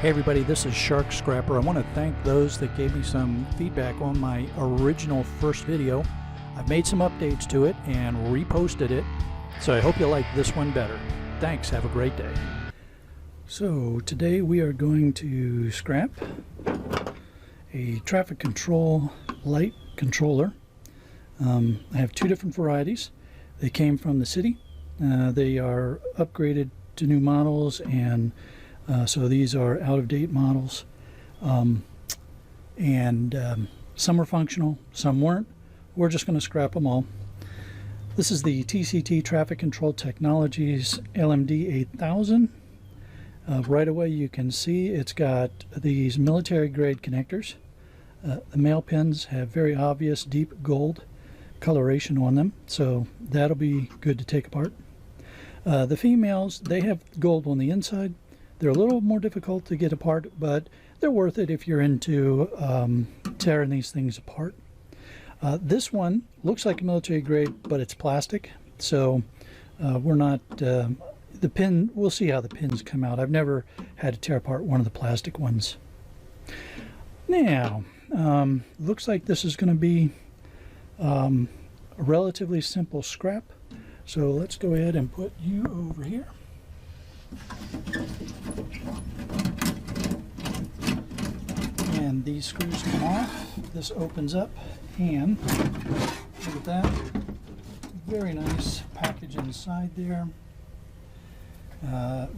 Hey everybody, this is Shark Scrapper. I want to thank those that gave me some feedback on my original first video. I've made some updates to it and reposted it, so I hope you like this one better. Thanks, have a great day. So today we are going to scrap a traffic control light controller. I have two different varieties. They came from the city. They are upgraded to new models, and so these are out-of-date models, some are functional, some weren't. We're just going to scrap them all. This is the TCT Traffic Control Technologies LMD 8000. Right away you can see it's got these military-grade connectors. The male pins have very obvious deep gold coloration on them, so that'll be good to take apart. The females, they have gold on the inside. They're a little more difficult to get apart, but they're worth it if you're into tearing these things apart. This one looks like a military grade, but it's plastic, so we're not, the pin, we'll see how the pins come out. I've never had to tear apart one of the plastic ones. Now, looks like this is going to be a relatively simple scrap, so let's go ahead and put you over here. And these screws come off. This opens up, and look at that. Very nice package inside there.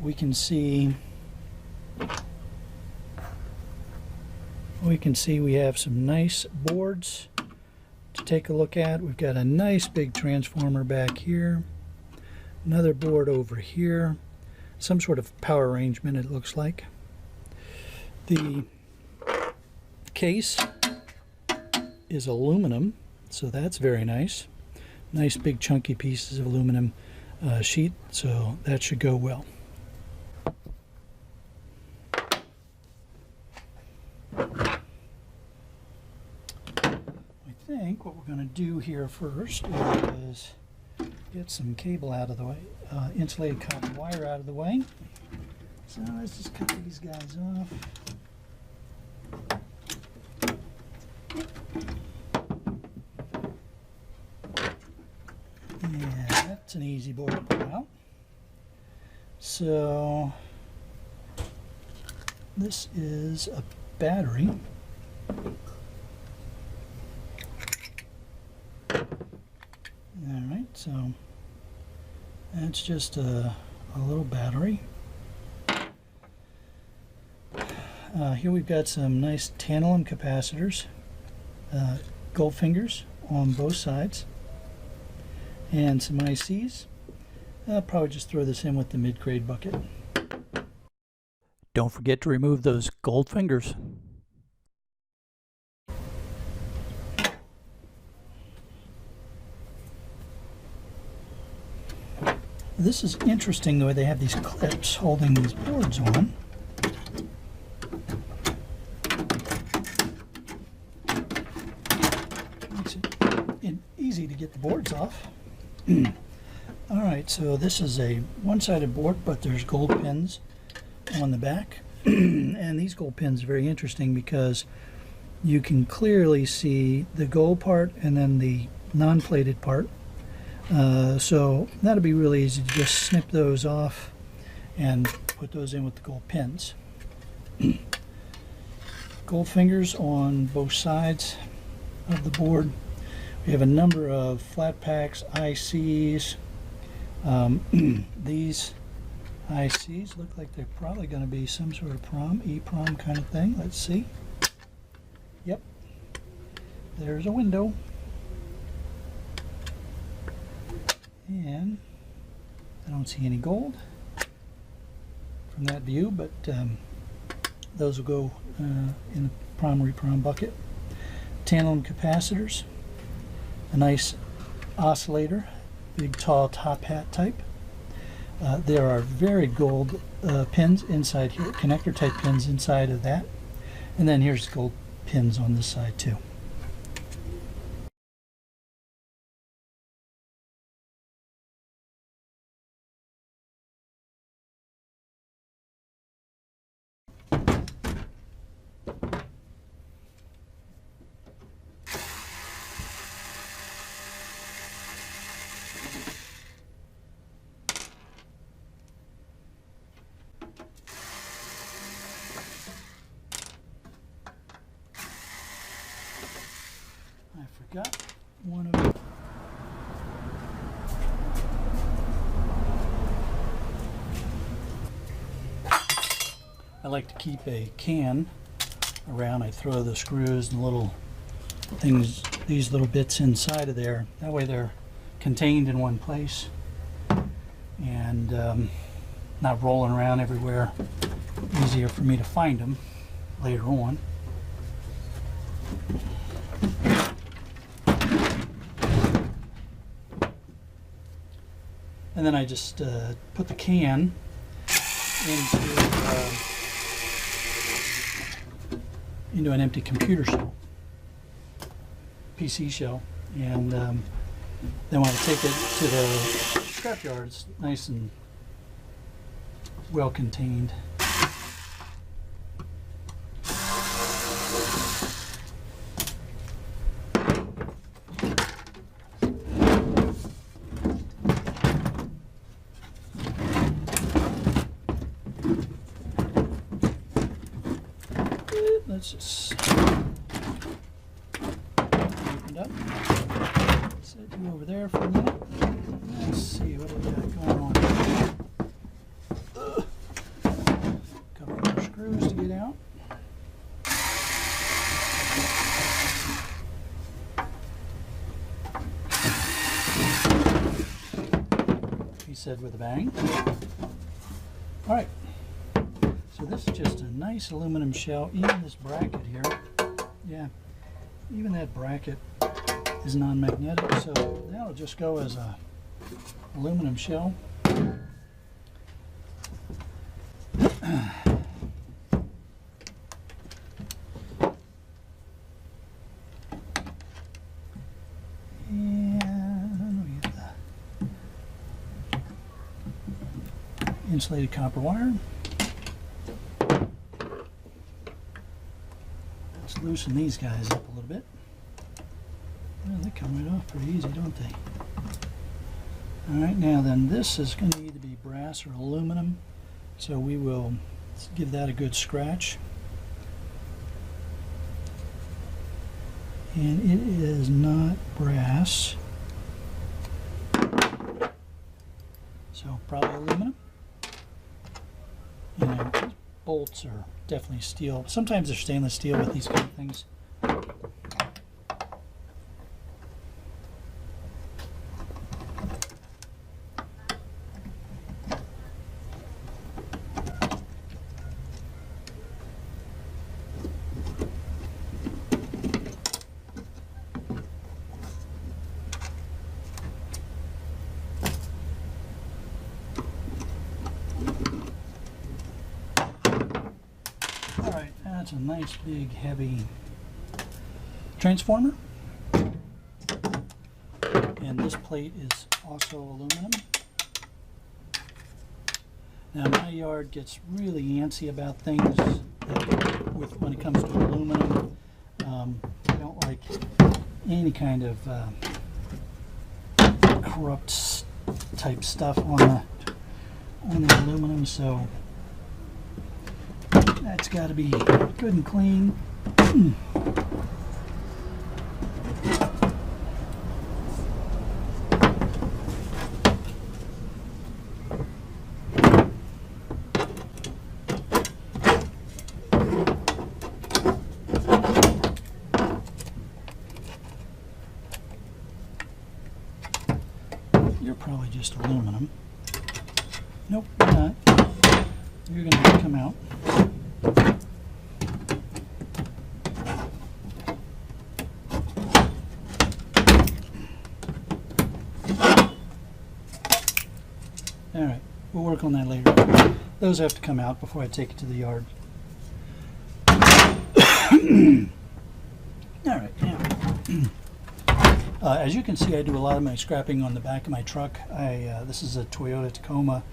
We can see we have some nice boards to take a look at. We've got a nice big transformer back here, another board over here, some sort of power arrangement it looks like. The case is aluminum, so that's very nice. Nice big chunky pieces of aluminum sheet, so that should go well. I think what we're going to do here first is get some cable out of the way, insulated copper wire out of the way. So let's just cut these guys off. Yeah, that's an easy board to pull out. So this is a battery. Alright, so that's just a little battery. Here we've got some nice tantalum capacitors, gold fingers on both sides, and some ICs. I'll probably just throw this in with the mid-grade bucket. Don't forget to remove those gold fingers. This is interesting the way they have these clips holding these boards on. Makes it easy to get the boards off. Alright, so this is a one-sided board, but there's gold pins on the back. And these gold pins are very interesting because you can clearly see the gold part and then the non-plated part. So that'll be really easy to just snip those off and put those in with the gold pins. Gold fingers on both sides of the board. We have a number of flat packs, ICs. These ICs look like they're probably going to be some sort of EEPROM kind of thing. Let's see. Yep, there's a window. And I don't see any gold from that view, but those will go in the prom bucket. Tantalum capacitors, a nice oscillator, big tall top hat type. There are very gold pins inside here, connector type pins inside of that, and then here's gold pins on this side too. got one of I like to keep a can around. I throw the screws and little things, these little bits inside of there. That way they're contained in one place and not rolling around everywhere. Easier for me to find them later on. And then I just put the can into an empty computer shell, PC shell, and then when I take it to the scrapyard, it's nice and well contained. Let's just open it up. Set you over there for a minute. Let's see what we got going on. Couple more screws to get out. He said with a bang. All right. So this is just a nice aluminum shell. Even this bracket here, yeah, even that bracket is non-magnetic, so that'll just go as a aluminum shell. And we get the insulated copper wire. Loosen these guys up a little bit. Well, they come right off pretty easy, don't they? Alright, now then, this is going to either be brass or aluminum, so we will give that a good scratch. And it is not brass, so probably aluminum. And these bolts are definitely steel. Sometimes they're stainless steel with these kind of things. That's a nice big heavy transformer, and this plate is also aluminum. Now my yard gets really antsy about things when it comes to aluminum. I don't like any kind of corrupt type stuff on the aluminum, so that's got to be good and clean. You're probably just aluminum. Nope, you're not. You're going to come out. Alright, we'll work on that later. Those have to come out before I take it to the yard. Alright, now, as you can see, I do a lot of my scrapping on the back of my truck. This is a Toyota Tacoma,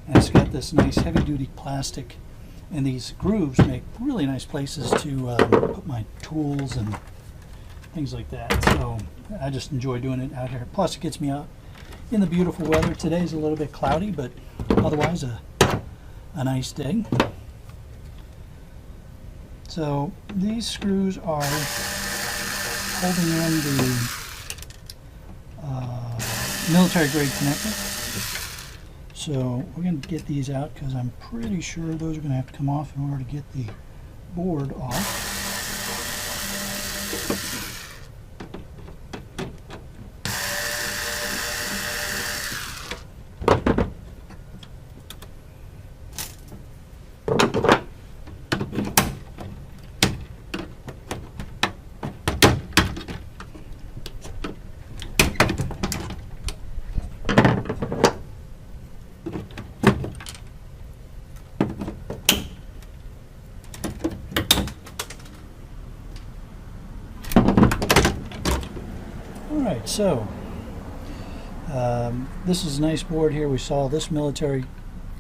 and it's got this nice heavy-duty plastic, and these grooves make really nice places to put my tools and things like that. So I just enjoy doing it out here. Plus, it gets me out in the beautiful weather. Today's a little bit cloudy, but otherwise a nice day. So these screws are holding in the military grade connector. So we're going to get these out because I'm pretty sure those are going to have to come off in order to get the board off. Alright, so this is a nice board here. We saw this military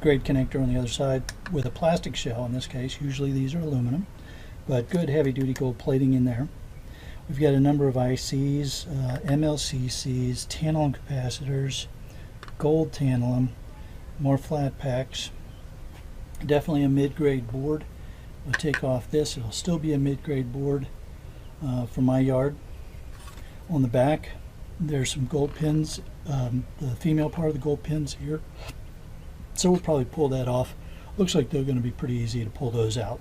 grade connector on the other side with a plastic shell in this case. Usually these are aluminum, but good heavy duty gold plating in there. We've got a number of ICs, MLCCs, tantalum capacitors, gold tantalum, more flat packs. Definitely a mid-grade board. We'll take off this. It'll still be a mid-grade board for my yard. On the back, there's some gold pins, the female part of the gold pins here. So we'll probably pull that off. Looks like they're going to be pretty easy to pull those out.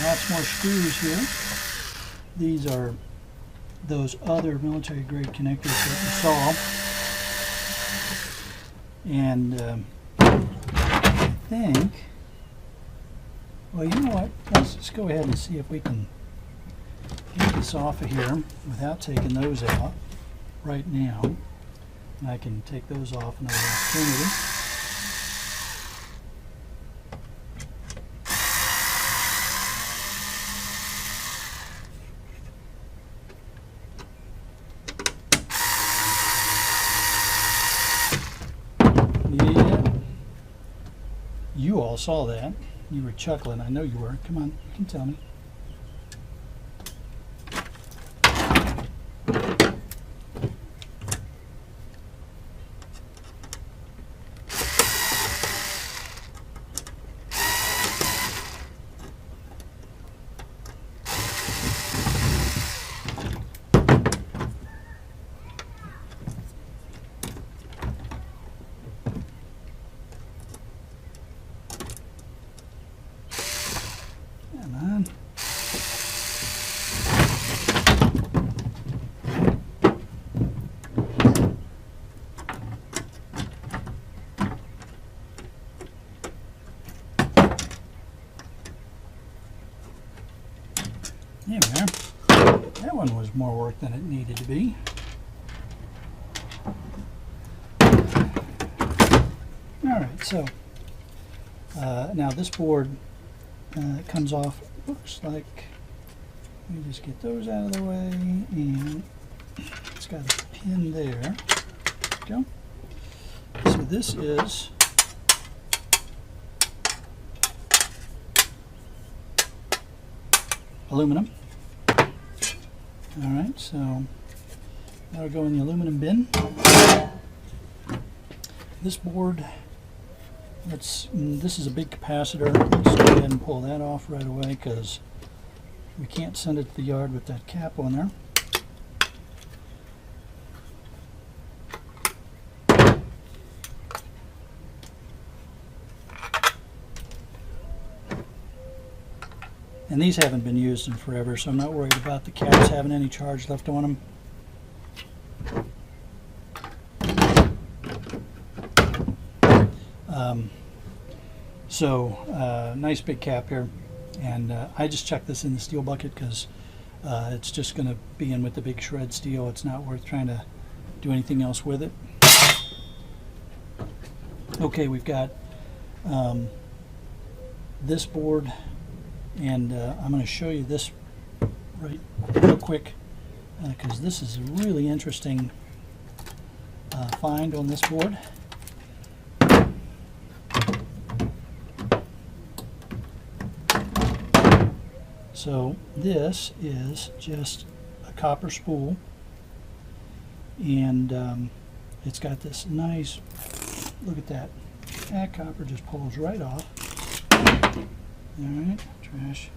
Lots more screws here. These are those other military grade connectors that we saw. And I think, well, you know what? Let's just go ahead and see if we can get this off of here without taking those out right now. And I can take those off another opportunity. You all saw that. You were chuckling. I know you were. Come on, you can tell me. There we are. That one was more work than it needed to be. Alright, so now this board comes off, looks like, let me just get those out of the way, and it's got a pin there. There we go. So this is aluminum. Alright, so that'll go in the aluminum bin. This board, this is a big capacitor. Let's go ahead and pull that off right away because we can't send it to the yard with that cap on there. And these haven't been used in forever, so I'm not worried about the caps having any charge left on them. Nice big cap here, and I just chucked this in the steel bucket because it's just going to be in with the big shred steel. It's not worth trying to do anything else with it. Okay, we've got this board, and I'm going to show you this real quick because this is a really interesting find on this board. So this is just a copper spool, and it's got this nice, look at that, that copper just pulls right off. Alright, trash.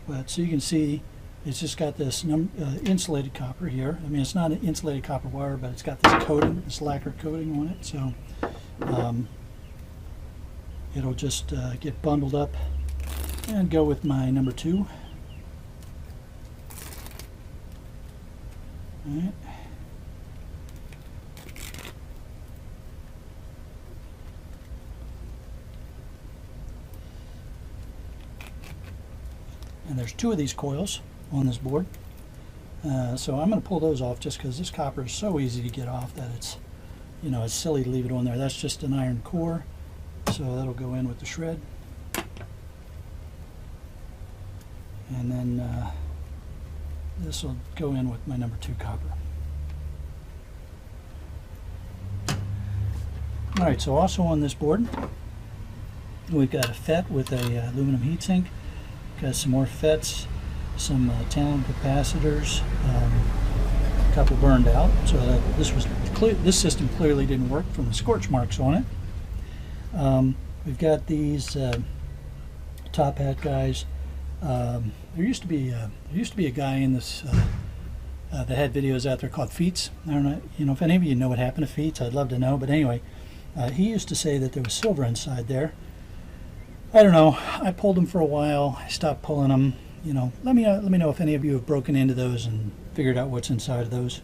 But so you can see it's just got this insulated copper here. I mean, it's not an insulated copper wire, but it's got this coating, this lacquer coating on it, so it'll just get bundled up and go with my number 2. All right. And there's 2 of these coils on this board. So I'm going to pull those off just because this copper is so easy to get off that it's, you know, it's silly to leave it on there. That's just an iron core, so that'll go in with the shred. And then this will go in with my number 2 copper. Alright, so also on this board we've got a FET with a aluminum heatsink. Got some more FETs, some tantalum capacitors, a couple burned out, so that this system clearly didn't work from the scorch marks on it. We've got these top hat guys. There used to be a guy in this that had videos out there called Feets. I don't know, you know, if any of you know what happened to Feets, I'd love to know. But anyway, he used to say that there was silver inside there. I don't know. I pulled them for a while. I stopped pulling them. You know, let me know if any of you have broken into those and figured out what's inside of those.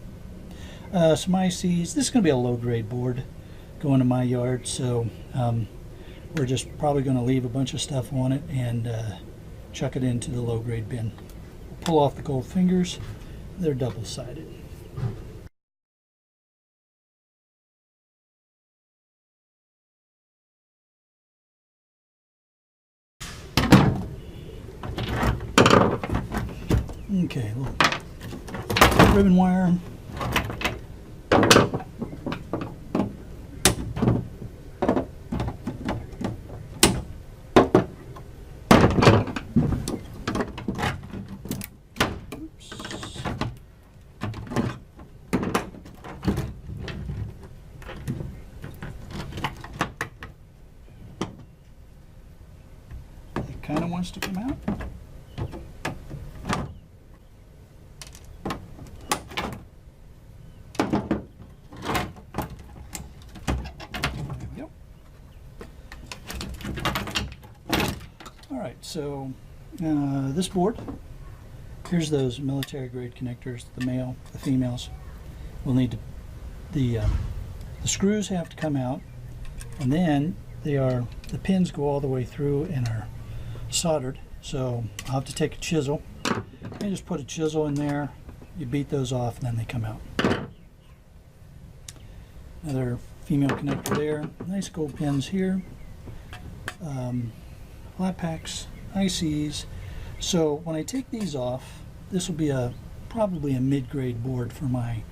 Some ICs. This is going to be a low-grade board going to my yard, so we're just probably going to leave a bunch of stuff on it and chuck it into the low-grade bin. We'll pull off the gold fingers. They're double-sided. Okay, little ribbon wire. It kind of wants to come out. Alright, so this board, here's those military grade connectors, the females will need the screws have to come out, and then the pins go all the way through and are soldered, so I'll have to take a chisel and just put a chisel in there, you beat those off, and then they come out. Another female connector there, nice gold pins here. Flat packs, ICs. So when I take these off, this will be probably a mid-grade board for my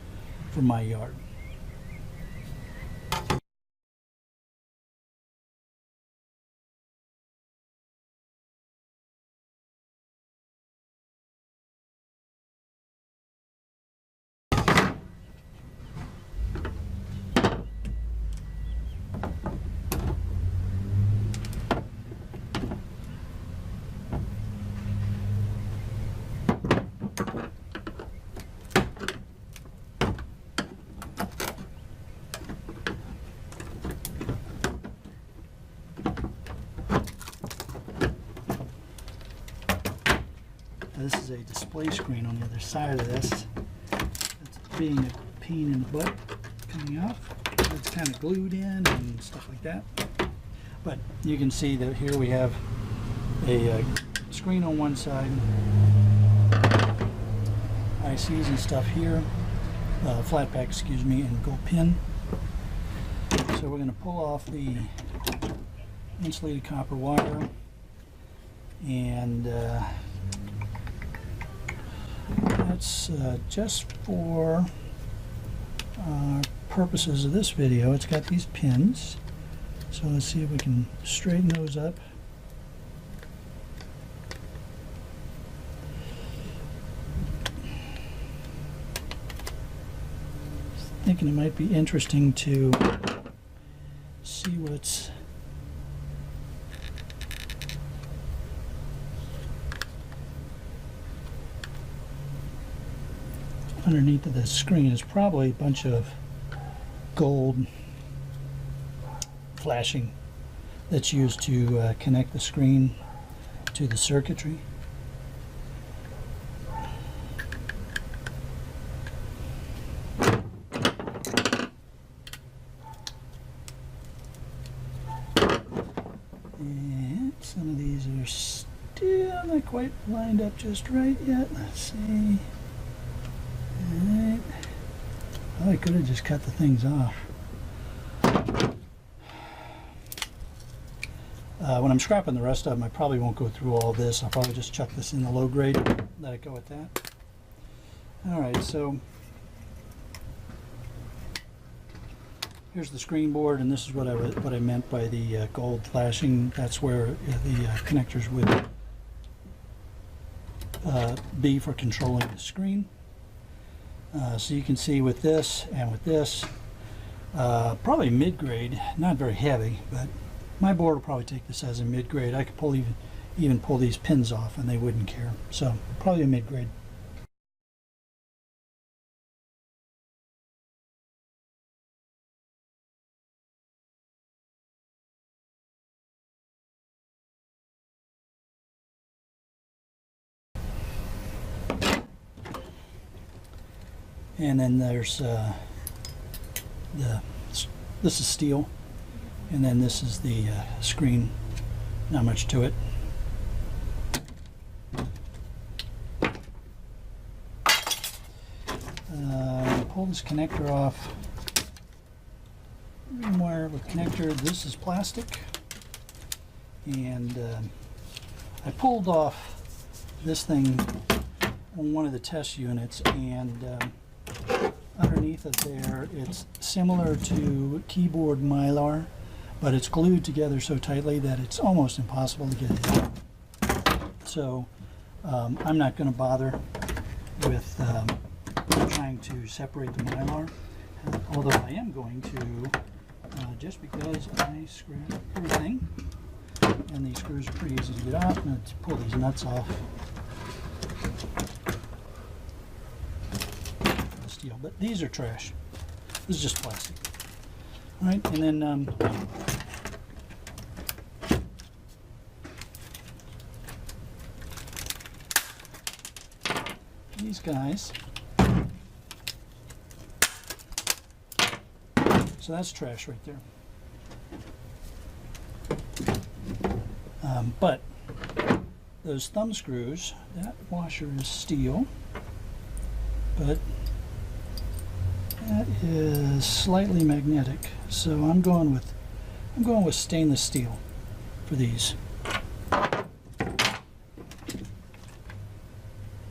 yard. This is a display screen on the other side of this. It's being a pain in the butt coming off. It's kind of glued in and stuff like that. But you can see that here we have a screen on one side, ICs and stuff here, flat pack, excuse me, and gold pin. So we're going to pull off the insulated copper wire, and that's just for purposes of this video, it's got these pins. So let's see if we can straighten those up. Thinking it might be interesting to see what's underneath of the screen. Is probably a bunch of gold flashing that's used to connect the screen to the circuitry. And some of these are still not quite lined up just right yet. Let's see. Alright. Oh, I could have just cut the things off. When I'm scrapping the rest of them, I probably won't go through all this. I'll probably just chuck this in the low grade, let it go at that. Alright, so here's the screen board, and this is what I meant by the gold flashing. That's where the connectors would be for controlling the screen. So you can see with this and with this, probably mid-grade, not very heavy, but my board will probably take this as a mid-grade. I could pull even pull these pins off and they wouldn't care. So probably a mid-grade. And then there's this is steel, and then this is the screen. Not much to it. Pull this connector off. Wire with connector. This is plastic, and I pulled off this thing on one of the test units, and underneath it there, it's similar to keyboard mylar, but it's glued together so tightly that it's almost impossible to get it out. So I'm not going to bother with trying to separate the mylar, although I am going to, just because I screwed up everything, and these screws are pretty easy to get off. I'm going to pull these nuts off. Steel, but these are trash. This is just plastic. All right, and then these guys. So that's trash right there. But those thumb screws, that washer is steel, but that is slightly magnetic. So I'm going with stainless steel for these. All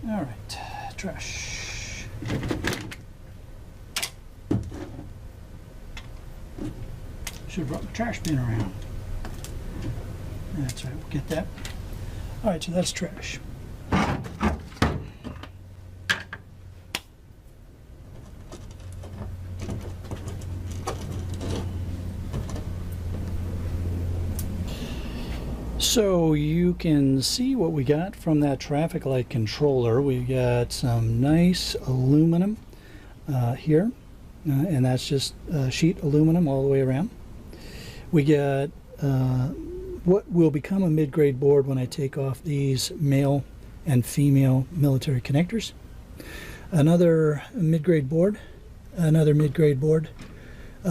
right, trash. Should have brought the trash bin around. That's right, we'll get that. All right, so that's trash. So you can see what we got from that traffic light controller. We got some nice aluminum here, and that's just sheet aluminum all the way around. We got what will become a mid-grade board when I take off these male and female military connectors. Another mid-grade board,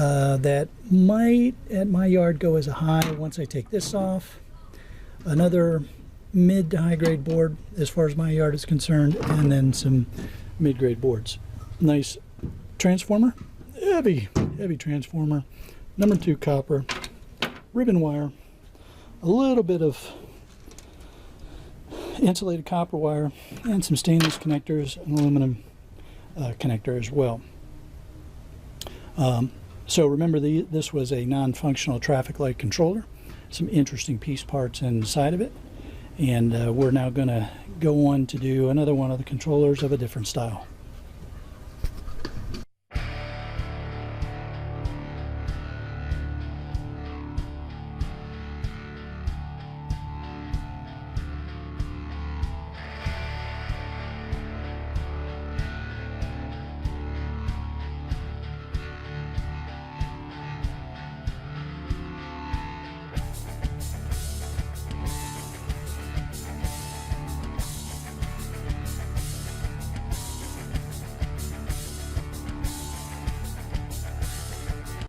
that might at my yard go as a high once I take this off. Another mid to high grade board as far as my yard is concerned, and then some mid-grade boards. Nice transformer, heavy transformer, number 2 copper, ribbon wire, a little bit of insulated copper wire, and some stainless connectors, and aluminum connector as well. So remember, this was a non-functional traffic light controller. Some interesting piece parts inside of it. And we're now going to go on to do another one of the controllers of a different style.